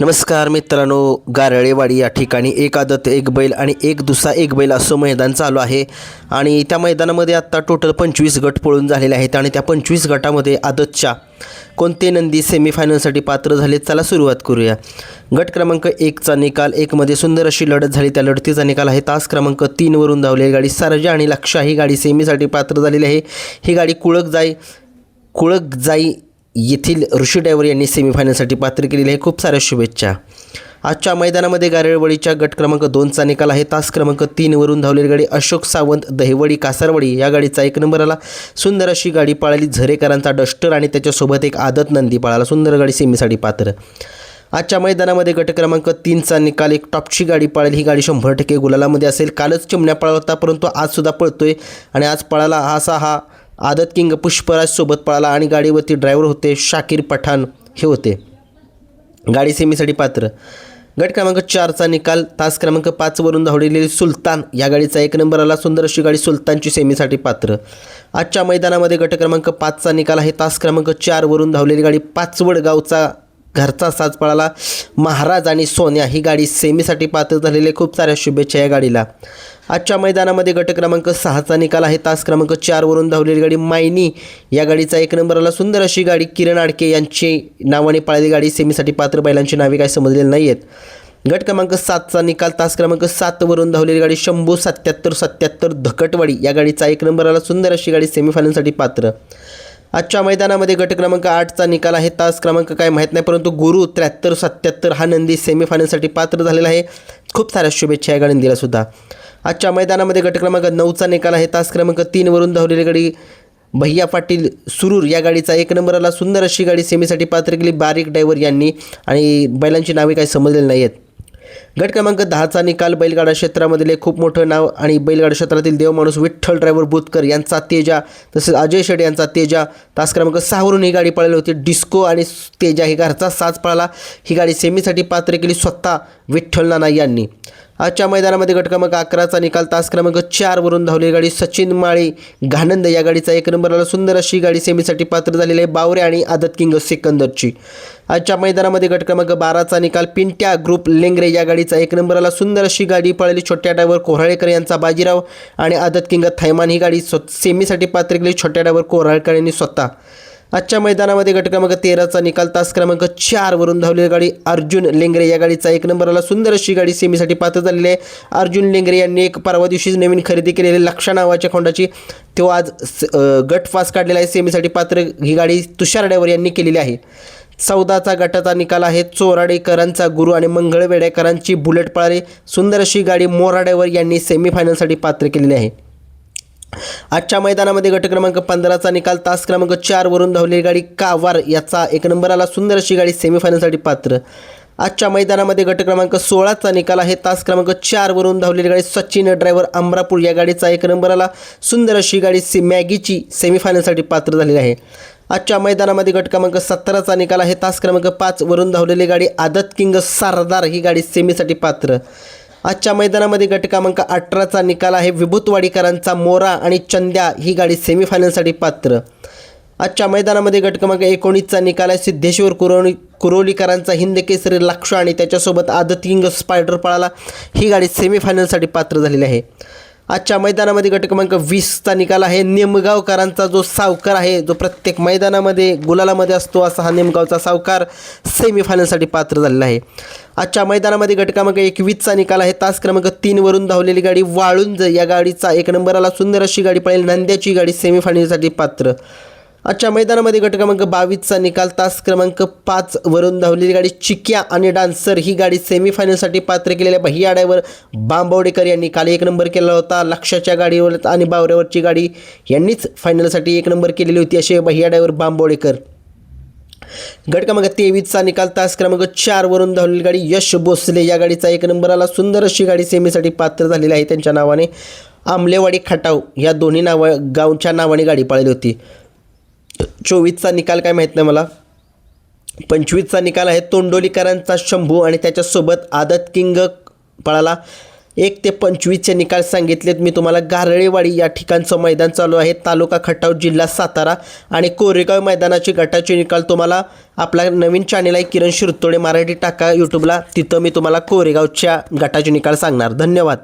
नमस्कार मित्रांनो, गारळेवाडी या ठिकाणी एक आदत एक बैल आणि एक दुसरा एक बैल असं मैदान चालू आहे आणि त्या मैदानामध्ये आत्ता टोटल 25 गट पळून झालेले आहेत आणि त्या 25 गटामध्ये आदतच्या कोणते नंदी सेमीफायनलसाठी पात्र झाले, चला सुरुवात करूया। गट क्रमांक 1चा निकाल 1मध्ये सुंदर अशी लढत झाली। त्या लढतीचा निकाल आहे तास क्रमांक 3 वरून धावलेली गाडी सर्जा आणि लक्षा ही गाडी सेमीसाठी पात्र झालेली आहे। ही गाडी कुळकजाई येथील ऋषी ड्रायव्हर यांनी सेमीफायनलसाठी पात्र केलेले आहे। खूप साऱ्या शुभेच्छा। आजच्या मैदानामध्ये गारळेवाडीच्या गट क्रमांक 2चा निकाल आहे तास क्रमांक 3 वरून धावलेली गाडी अशोक सावंत दहिवडी कासारवाडी या गाडीचा 1 नंबर आला। सुंदर अशी गाडी पळाली, झरेकरांचा डस्टर आणि त्याच्यासोबत एक आदत नंदी पळाला। सुंदर गाडी सेमीसाठी पात्र। आजच्या मैदानामध्ये गट क्रमांक 3चा निकाल एक टॉपची गाडी पळाली। ही गाडी 100% गुलालामध्ये असेल। कालच चिमण्या पळाला होता, परंतु आजसुद्धा पळतोय आणि आज पळाला हा आदत किंग पुष्पराज सोबत पळाला आणि गाडीवरती ड्रायव्हर होते शाकीर पठाण हे होते। गाडी सेमीसाठी पात्र। गट क्रमांक 4चा निकाल तास क्रमांक 5 वरून धावलेली सुलतान या गाडीचा 1 नंबर आला। सुंदर अशी गाडी सुलतानची सेमीसाठी पात्र। आजच्या मैदानामध्ये गट क्रमांक 5चा निकाल आहे तास क्रमांक 4 वरून धावलेली गाडी पाचवड गावचा घरचा साज पळाला महाराज आणि सोन्या ही गाडी सेमीसाठी पात्र झालेली। खूप साऱ्या शुभेच्छा या गाडीला। आजच्या मैदानामध्ये गट क्रमांक 6चा निकाल आहे तास क्रमांक 4 वरून धावलेली गाडी मायनी या गाडीचा 1 नंबर आला। सुंदर अशी गाडी किरण आडके यांची नावाने पळालेली गाडी सेमीसाठी पात्र। बैलांची नावे काय समजलेली नाही आहेत। गट क्रमांक 7चा निकाल तास क्रमांक 7 वरून धावलेली गाडी शंभू 7777 धकटवाडी या गाडीचा 1 नंबर आला। सुंदर अशी गाडी सेमीफायनलसाठी पात्र। आजच्या मैदानामध्ये गट क्रमांक 8चा निकाल आहे तास क्रमांक काय माहीत नाही, परंतु गुरु 7377 हा नंदी सेमीफायनलसाठी पात्र झालेला आहे। खूप साऱ्या शुभेच्छा या नंदीला सुद्धा। आजच्या मैदानामध्ये गट क्रमांक 9चा निकाल आहे तास क्रमांक 3 वरून धावलेली गाडी भैया पाटील सुरूर या गाडीचा 1 नंबर आला। सुंदर अशी गाडी सेमीसाठी पात्र केली बारीक ड्रायव्हर यांनी आणि बैलांची नावे काही समजलेली नाही आहेत। गट क्रमांक 10चा निकाल बैलगाडा क्षेत्रामधले खूप मोठं नाव आणि बैलगाडा क्षेत्रातील देवमाणूस विठ्ठल ड्रायव्हर बुतकर यांचा तेजा तसेच अजय शेटे यांचा तेजा तास क्रमांक 6 वरून ही गाडी पळाली होती। डिस्को आणि तेजा ही घरचा साज पळाला। ही गाडी सेमीसाठी पात्र केली स्वतः विठ्ठल नाना यांनी। आजच्या मैदानामध्ये गट क्रमांक 11चा निकाल तास क्रमांक 4 वरून धावलेली गाडी सचिन माळी घानंद या गाडीचा 1 नंबर आला। सुंदर अशी गाडी सेमीसाठी पात्र झालेली आहे बावरे आणि आदत किंग सिकंदरची। आजच्या मैदानामध्ये गट क्रमांक 12चा निकाल पिंट्या ग्रुप लेंगरे या गाडीचा 1 नंबर आला। सुंदर अशी गाडी पळाली छोट्या ड्रायव्हर कोराळेकर यांचा बाजीराव आणि आदत किंग थैमान ही गाडी सेमीसाठी पात्र केली छोट्या ड्रायव्हर कोराळेकर यांनी स्वतः। आजच्या मैदानामध्ये गट क्रमांक 13चा निकाल तास क्रमांक 4 वरून धावलेली गाडी अर्जुन लेंगरे या गाडीचा 1 नंबर आला। सुंदर अशी गाडी सेमीसाठी पात्र झालेली आहे। अर्जुन लेंगरे यांनी एक परवा दिवशीच नवीन खरेदी केलेली लक्षा नावाच्या खोंडाची तो आज गट फास काढलेला आहे सेमीसाठी पात्र। ही गाडी तुषार ड्रायव्हर यांनी केलेली आहे। 14चा गटाचा निकाल आहे चोराडेकरांचा गुरु आणि मंगळवेडेकरांची बुलेट पळाली। सुंदर अशी गाडी मोरा ड्रायव्हर यांनी सेमीफायनलसाठी पात्र केलेली आहे। आजच्या मैदानामध्ये गट क्रमांक 15चा निकाल तास क्रमांक 4 वरून धावलेली गाडी कावार याचा 1 नंबर आला। सुंदर अशी गाडी सेमीफायनलसाठी पात्र। आजच्या मैदानामध्ये गट क्रमांक 16चा निकाल आहे तास क्रमांक 4 वरून धावलेली गाडी सचिन ड्रायव्हर अमरापूर या गाडीचा 1 नंबर आला। सुंदर अशी गाडी मॅगीची सेमीफायनलसाठी पात्र झालेली आहे। आजच्या मैदानामध्ये गट क्रमांक 17चा निकाल आहे तास क्रमांक 5 वरून धावलेली गाडी आदत किंग सरदार ही गाडी सेमीसाठी पात्र। आजच्या मैदानामध्ये गट क्रमांक 18चा निकाल आहे विभूतवाडीकरांचा मोरा आणि चंद्या ही गाडी सेमीफायनलसाठी पात्र। आजच्या मैदानामध्ये गट क्रमांक 19चा निकाल आहे सिद्धेश्वर कुरोलीकरांचा हिंद केसरी लक्ष आणि त्याच्यासोबत आदत किंग स्पायडर पळाला। ही गाडी सेमीफायनलसाठी पात्र झालेली आहे। आजच्या मैदानामध्ये गट क्रमांक 20चा निकाल आहे निमगावकरांचा जो सावकार आहे जो प्रत्येक मैदानामध्ये गुलालामध्ये असतो असा हा निमगावचा सावकार सेमीफायनलसाठी पात्र झालेला आहे। आजच्या मैदानामध्ये गट क्रमांक 21चा निकाल आहे तास क्रमांक 3 वरून धावलेली गाडी वाळुंज या गाडीचा 1 नंबर आला। सुंदर अशी गाडी पळेल नंद्याची गाडी सेमीफायनलसाठी पात्र। आजच्या मैदानामध्ये गट क्रमांक 22चा निकाल तास क्रमांक 5 वरून धावलेली गाडी चिक्या आणि डान्सर ही गाडी सेमीफायनलसाठी पात्र केलेल्या भैया ड्रायव्हर बांबवडेकर यांनी काल 1 नंबर केला होता। लक्षाच्या गाडीवर आणि बावऱ्यावरची गाडी यांनीच फायनलसाठी 1 नंबर केलेली होती असे भैया ड्रायव्हर बांबवडेकर। गट क्रमांक 23चा निकाल तास क्रमांक 4 वरून धावलेली गाडी यश भोसले या गाडीचा 1 नंबर आला। सुंदर अशी गाडी सेमीसाठी पात्र झालेली आहे त्यांच्या नावाने। आमलेवाडी खटाव या दोन्ही गावच्या नावाने गाडी पळाली होती। 24चा निकाल काय माहीत नाही मला। 25चा निकाल आहे तोंडोलीकरांचा शंभू आणि त्याच्यासोबत आदत किंग पळाला। 1 ते 25चे निकाल सांगितलेत मी तुम्हाला. गारळेवाडी या ठिकाणचं मैदान चालू आहे, तालुका खटाव, जिल्हा सातारा. आणि कोरेगाव मैदानाचे गटाचे निकाल तुम्हाला आपला नवीन चॅनल आहे किरण शिरतोडे मराठी टाका यूट्यूबला, तिथं मी तुम्हाला कोरेगावच्या गटाचे निकाल सांगणार. धन्यवाद.